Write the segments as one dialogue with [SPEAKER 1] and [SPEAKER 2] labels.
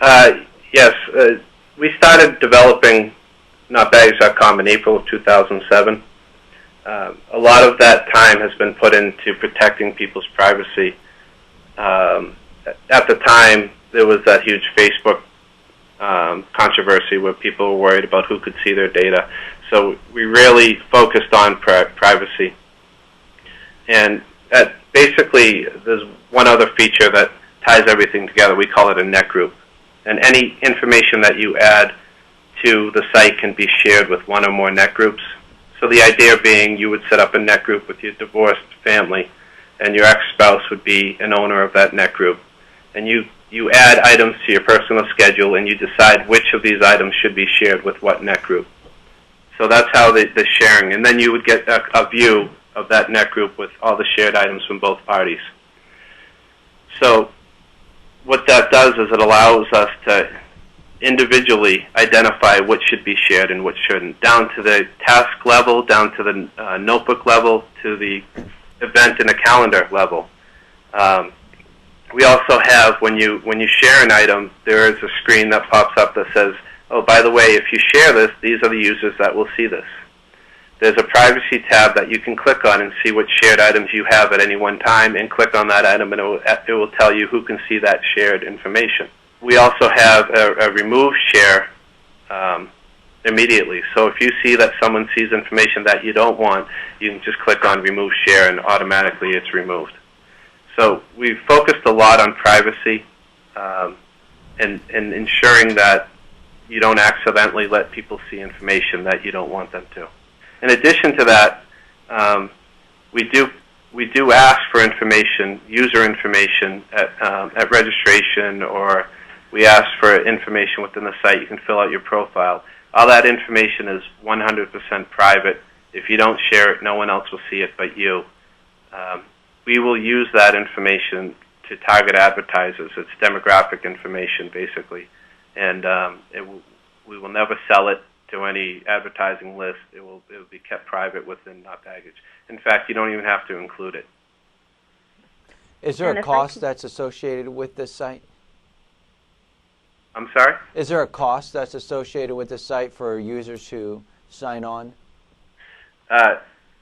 [SPEAKER 1] Yes, we started developing notbags.com in April of 2007. A lot of that time has been put into protecting people's privacy. At the time, there was that huge Facebook controversy where people were worried about who could see their data. So we really focused on privacy. And basically, there's one other feature that ties everything together. We call it a net group. And any information that you add to the site can be shared with one or more net groups. So the idea being you would set up a net group with your divorced family, and your ex-spouse would be an owner of that net group. And you add items to your personal schedule, and you decide which of these items should be shared with what net group. So that's how the sharing. And then you would get a view of that net group with all the shared items from both parties. So what that does is it allows us to individually identify what should be shared and what shouldn't, down to the task level, down to the notebook level, to the event and a calendar level. We also have, when you share an item, there is a screen that pops up that says, oh, by the way, if you share this, these are the users that will see this. There's a privacy tab that you can click on and see what shared items you have at any one time, and click on that item and it will tell you who can see that shared information. We also have a remove share immediately. So if you see that someone sees information that you don't want, you can just click on remove share and automatically it's removed. So we've focused a lot on privacy and ensuring that you don't accidentally let people see information that you don't want them to. In addition to that, we do ask for information, user information at registration, or we ask for information within the site. You can fill out your profile. All that information is 100% private. If you don't share it, no one else will see it but you. We will use that information to target advertisers. It's demographic information, basically. And we will never sell it to any advertising list. It will be kept private within Not Baggage. In fact, you don't even have to include it.
[SPEAKER 2] Is there a cost that's associated with this site?
[SPEAKER 1] I'm sorry?
[SPEAKER 2] Is there a cost that's associated with the site for users who sign on?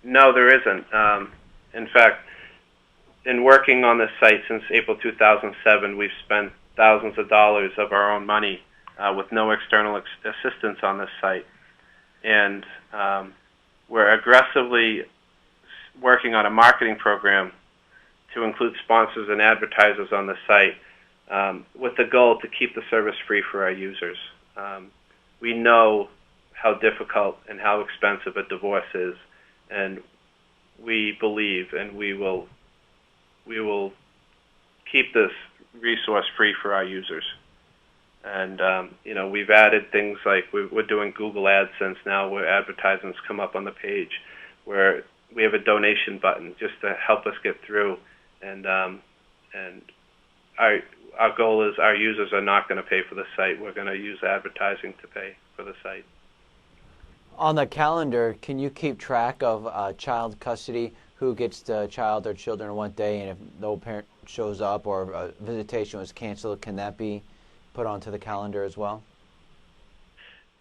[SPEAKER 1] No, there isn't. In fact, in working on this site since April 2007, we've spent thousands of dollars of our own money with no external assistance on this site. And we're aggressively working on a marketing program to include sponsors and advertisers on the site with the goal to keep the service free for our users. We know how difficult and how expensive a divorce is, and we believe and we will keep this resource free for our users. And we've added things like we're doing Google AdSense now, where advertisements come up on the page, where we have a donation button just to help us get through. And our goal is our users are not going to pay for the site. We're going to use advertising to pay for the site.
[SPEAKER 2] On the calendar, can you keep track of child custody, who gets the child or children on what day, and if no parent shows up or a visitation was canceled, can that be put onto the calendar as well?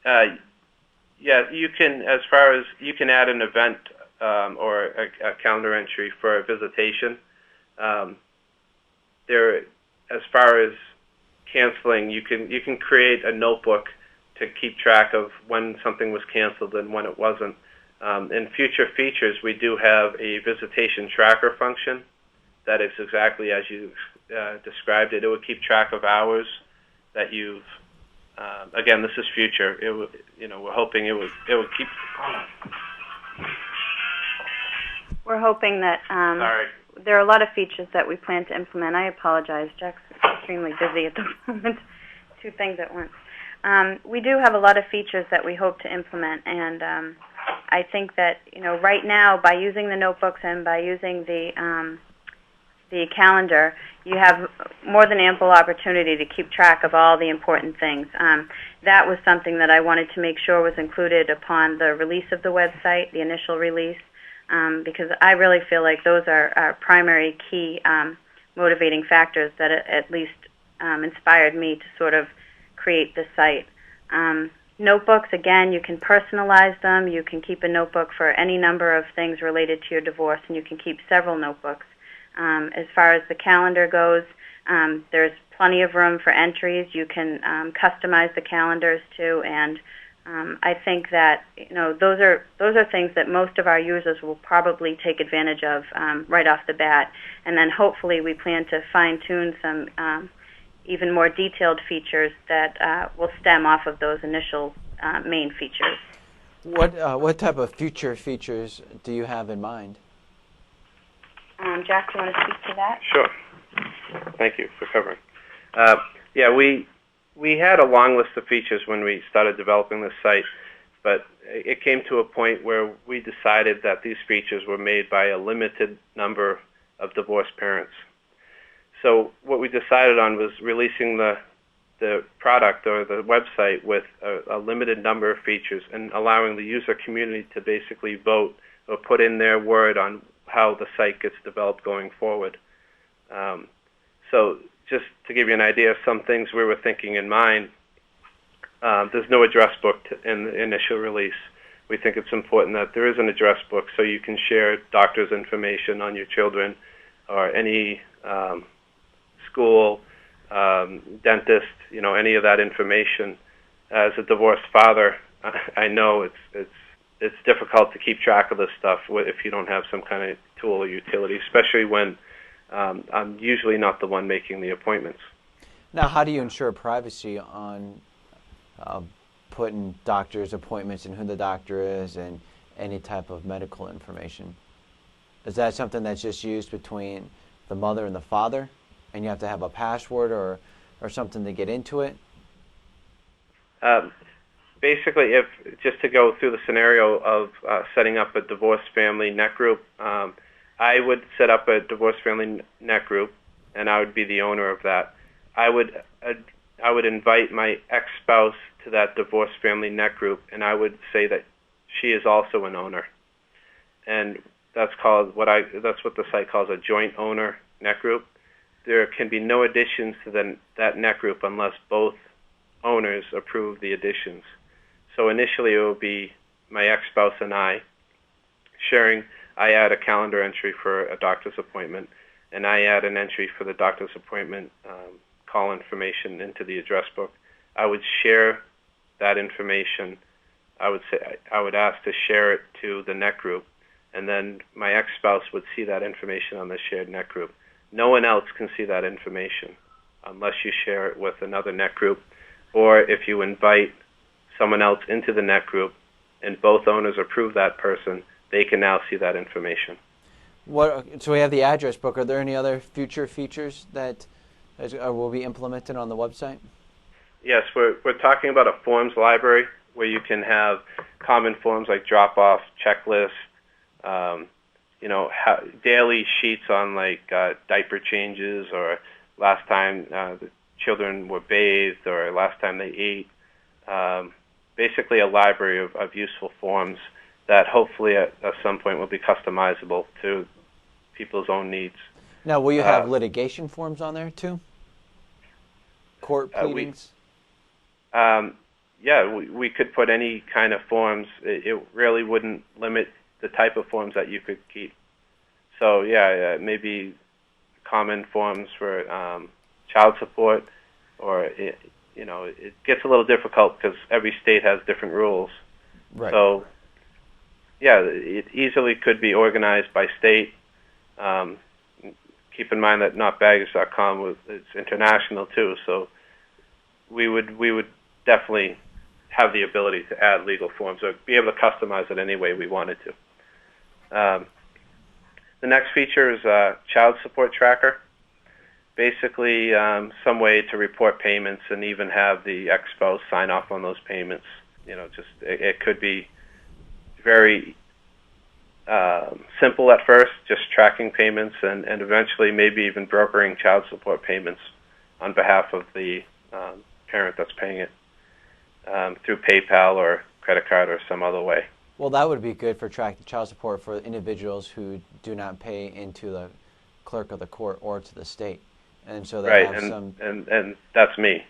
[SPEAKER 1] Yeah, you can. As far as you can add an event or a calendar entry for a visitation. As far as canceling, you can create a notebook to keep track of when something was canceled and when it wasn't. In future features, we do have a visitation tracker function that is exactly as you described it. It would keep track of hours that you've. Again, this is future. We're hoping it would keep.
[SPEAKER 3] We're hoping that.
[SPEAKER 1] Sorry.
[SPEAKER 3] There are a lot of features that we plan to implement. I apologize. Jack's extremely busy at the moment. Two things at once. We do have a lot of features that we hope to implement, and I think that right now, by using the notebooks and by using the calendar, you have more than ample opportunity to keep track of all the important things. That was something that I wanted to make sure was included upon the release of the website, the initial release, because I really feel like those are our primary key motivating factors that at least inspired me to sort of create the site. Notebooks, again, you can personalize them. You can keep a notebook for any number of things related to your divorce, and you can keep several notebooks. As far as the calendar goes, there's plenty of room for entries. You can customize the calendars too, and I think that those are things that most of our users will probably take advantage of right off the bat, and then hopefully we plan to fine-tune some even more detailed features that will stem off of those initial main features.
[SPEAKER 2] What type of future features do you have in mind?
[SPEAKER 3] Jack, do you want to speak to that?
[SPEAKER 1] Sure. Thank you for covering. We had a long list of features when we started developing this site, but it came to a point where we decided that these features were made by a limited number of divorced parents. So what we decided on was releasing the product or the website with a limited number of features and allowing the user community to basically vote or put in their word on how the site gets developed going forward. So just to give you an idea of some things we were thinking in mind, there's no address book in the initial release. We think it's important that there is an address book so you can share doctor's information on your children or any school, dentist, any of that information. As a divorced father, I know it's difficult to keep track of this stuff if you don't have some kind of tool or utility, especially when I'm usually not the one making the appointments.
[SPEAKER 2] Now, how do you ensure privacy on putting doctor's appointments and who the doctor is and any type of medical information? Is that something that's just used between the mother and the father, and you have to have a password or something to get into it?
[SPEAKER 1] Basically, just to go through the scenario of setting up a divorced family net group, I would set up a divorced family net group, and I would be the owner of that. I would invite my ex-spouse to that divorced family net group, and I would say that she is also an owner, and that's what the site calls a joint owner net group. There can be no additions to that net group unless both owners approve the additions. So initially it will be my ex-spouse and I sharing. I add a calendar entry for a doctor's appointment, and I add an entry for the doctor's appointment call information into the address book. I would share that information. I would ask to share it to the net group, and then my ex-spouse would see that information on the shared net group. No one else can see that information unless you share it with another net group, or if you invite someone else into the net group and both owners approve that person, they can now see that information.
[SPEAKER 2] So we have the address book. Are there any other future features that will be implemented on the website?
[SPEAKER 1] Yes, we're talking about a forms library where you can have common forms like drop-off, checklist, daily sheets on diaper changes or last time the children were bathed or last time they ate. Basically a library of useful forms that hopefully at some point will be customizable to people's own needs.
[SPEAKER 2] Now, will you have litigation forms on there too? Court pleadings?
[SPEAKER 1] We could put any kind of forms. It really wouldn't limit the type of forms that you could keep. So maybe common forms for child support, or it gets a little difficult because every state has different rules.
[SPEAKER 2] Right.
[SPEAKER 1] So it easily could be organized by state. Keep in mind that notbaggage.com is international too, so we would definitely have the ability to add legal forms or be able to customize it any way we wanted to. The next feature is a child support tracker. Basically, some way to report payments and even have the ex-spouse sign off on those payments. It could be very simple at first, just tracking payments, and eventually maybe even brokering child support payments on behalf of the parent that's paying it through PayPal or credit card or some other way.
[SPEAKER 2] Well, that would be good for tracking child support for individuals who do not pay into the clerk of the court or to the state. and so they
[SPEAKER 1] right,
[SPEAKER 2] have
[SPEAKER 1] and,
[SPEAKER 2] some.
[SPEAKER 1] and that's me.